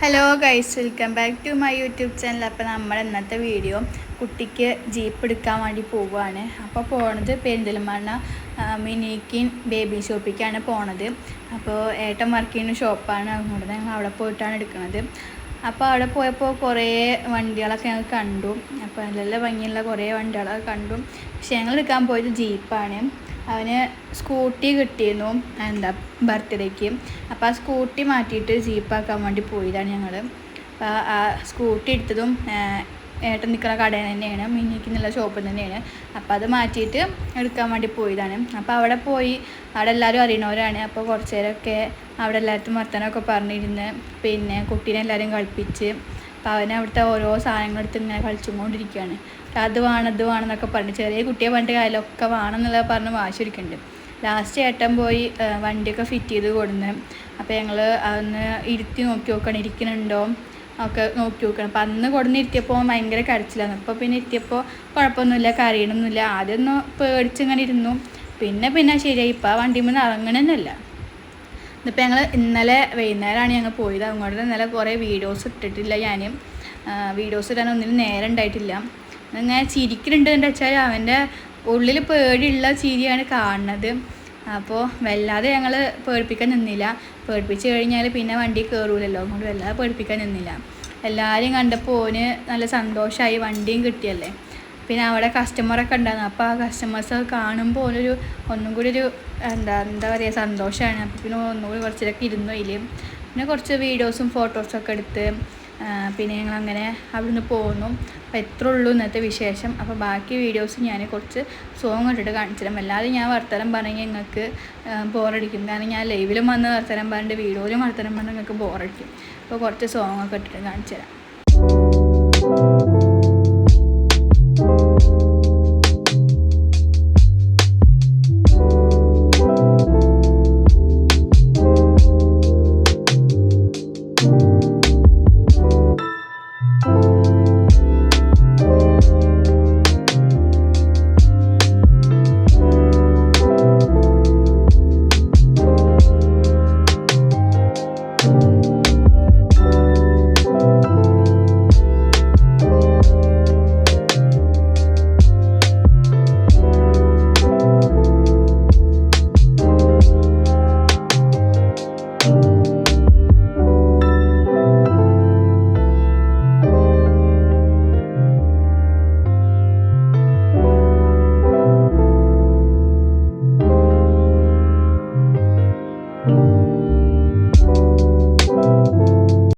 Hello guys, welcome back to my YouTube channel. അപ്പോൾ നമ്മൾ ഇന്നത്തെ വീഡിയോ കുട്ടിക്ക് ജീപ്പ് എടുക്കാൻ വേണ്ടി പോവുകയാണ്. അപ്പോൾ പോണത് പെരിന്തൽമണ്ണ മിനിക്കിൻ ബേബി ഷോപ്പിലേക്കാണ് പോണത്. അപ്പോൾ ഏട്ടൻ വർക്ക് ചെയ്യുന്ന ഷോപ്പാണ്, അതുകൊണ്ട് ഞങ്ങൾ അവിടെ പോയിട്ടാണ് എടുക്കുന്നത്. അപ്പോൾ അവിടെ പോയപ്പോൾ കുറേ വണ്ടികളൊക്കെ ഞങ്ങൾ കണ്ടു. അപ്പോൾ നല്ല ഭംഗിയുള്ള കുറേ വണ്ടികളൊക്കെ കണ്ടു. പക്ഷേ ഞങ്ങൾ എടുക്കാൻ പോയത് ജീപ്പാണ്. അവന് സ്കൂട്ടി കിട്ടിയിരുന്നു ബർത്ത്ഡേക്ക്. അപ്പോൾ ആ സ്കൂട്ടി മാറ്റിയിട്ട് ജീപ്പാക്കാൻ വേണ്ടി പോയതാണ് ഞങ്ങൾ. അപ്പോൾ ആ സ്കൂട്ടി എടുത്തതും ഏട്ടൻ നിൽക്കുന്ന കടയിൽ തന്നെയാണ്, മിനിക്കുന്നുള്ള ഷോപ്പിൽ തന്നെയാണ്. അപ്പോൾ അത് മാറ്റിയിട്ട് എടുക്കാൻ വേണ്ടി പോയതാണ്. അപ്പോൾ അവിടെ പോയി അവിടെ എല്ലാവരും അറിയണവരാണ്. അപ്പോൾ കുറച്ച് നേരമൊക്കെ അവിടെ എല്ലായിടത്തും വർത്തമാനമൊക്കെ പറഞ്ഞിരുന്ന് പിന്നെ കുട്ടീനെ എല്ലാവരും കളിപ്പിച്ച്. അപ്പോൾ അവനെ അവിടുത്തെ ഓരോ സാധനങ്ങളെടുത്ത് ഇങ്ങനെ കളിച്ചുകൊണ്ടിരിക്കുകയാണ്. അത് വേണമെന്നൊക്കെ പറഞ്ഞു. ചെറിയ കുട്ടിയെ പറഞ്ഞിട്ട് കാര്യമൊക്കെ വേണമെന്നുള്ളത് പറഞ്ഞ് വാശിരിക്കുന്നുണ്ട്. ലാസ്റ്റ് ഏട്ടൻ പോയി വണ്ടിയൊക്കെ ഫിറ്റ് ചെയ്ത് കൊടുന്ന്. അപ്പോൾ ഞങ്ങൾ അന്ന് ഇരുത്തി നോക്കണം, ഇരിക്കുന്നുണ്ടോ ഒക്കെ നോക്കി നോക്കണം. അപ്പം അന്ന് കൊടുന്നിരുത്തിയപ്പോൾ ഭയങ്കര കരച്ചിലായിരുന്നു. അപ്പോൾ പിന്നെ ഇരുത്തിയപ്പോൾ കുഴപ്പമൊന്നുമില്ല, കരയണമൊന്നുമില്ല. ആദ്യം ഒന്ന് പേടിച്ചിങ്ങനെ ഇരുന്നു, പിന്നെ ശരിയായി. ഇപ്പോൾ ആ വണ്ടിയിൽ നിന്ന് ഇറങ്ങണമെന്നല്ല. ഇതിപ്പോൾ ഞങ്ങൾ ഇന്നലെ വൈകുന്നേരമാണ് ഞങ്ങൾ പോയത്. അതുകൊണ്ട് ഇന്നലെ കുറേ വീഡിയോസ് ഇട്ടിട്ടില്ല. ഞാൻ വീഡിയോസ് ഇടാൻ ഒന്നിനും നേരം ഉണ്ടായിട്ടില്ല. ഇങ്ങനെ ചിരിക്കുന്നുണ്ട് എന്ന് വെച്ചാൽ അവൻ്റെ ഉള്ളിൽ പേടിയുള്ള ചിരിയാണ് കാണുന്നത്. അപ്പോൾ വല്ലാതെ ഞങ്ങൾ പേടിപ്പിക്കാൻ നിന്നില്ല. പേടിപ്പിച്ച് കഴിഞ്ഞാൽ പിന്നെ വണ്ടി കയറൂലല്ലോ, അതുകൊണ്ട് വല്ലാതെ പേടിപ്പിക്കാൻ നിന്നില്ല. എല്ലാവരും കണ്ടപ്പോൾ ഓന് നല്ല സന്തോഷമായി, വണ്ടിയും കിട്ടിയല്ലേ. പിന്നെ അവിടെ കസ്റ്റമറൊക്കെ ഉണ്ടായിരുന്നു. അപ്പോൾ ആ കസ്റ്റമേഴ്സൊക്കെ കാണുമ്പോൾ ഒന്നും കൂടി ഒരു എന്താ പറയുക സന്തോഷമാണ്. അപ്പോൾ പിന്നെ ഒന്നുകൂടി കുറച്ചൊക്കെ ഇരുന്നു അതിൽ. പിന്നെ കുറച്ച് വീഡിയോസും ഫോട്ടോസൊക്കെ എടുത്ത് പിന്നെ ഞങ്ങളങ്ങനെ അവിടുന്ന് പോന്നു. അപ്പോൾ എത്ര ഉള്ളൂ ഇന്നത്തെ വിശേഷം. അപ്പോൾ ബാക്കി വീഡിയോസ് ഞാൻ കുറച്ച് സോങ് ഇട്ടിട്ട് കാണിച്ചു തരാം. അല്ലാതെ ഞാൻ വർത്തമാനം പറഞ്ഞെങ്കിൽ നിങ്ങൾക്ക് ബോറടിക്കും. കാരണം ഞാൻ ലൈവിലും വന്ന് വർത്തമാനം പറഞ്ഞിട്ട് വീഡിയോയിലും വർത്തമാനം പറഞ്ഞാൽ നിങ്ങൾക്ക് ബോറടിക്കും. അപ്പോൾ കുറച്ച് സോങ്ങൊക്കെ ഇട്ടിട്ട് കാണിച്ചു തരാം.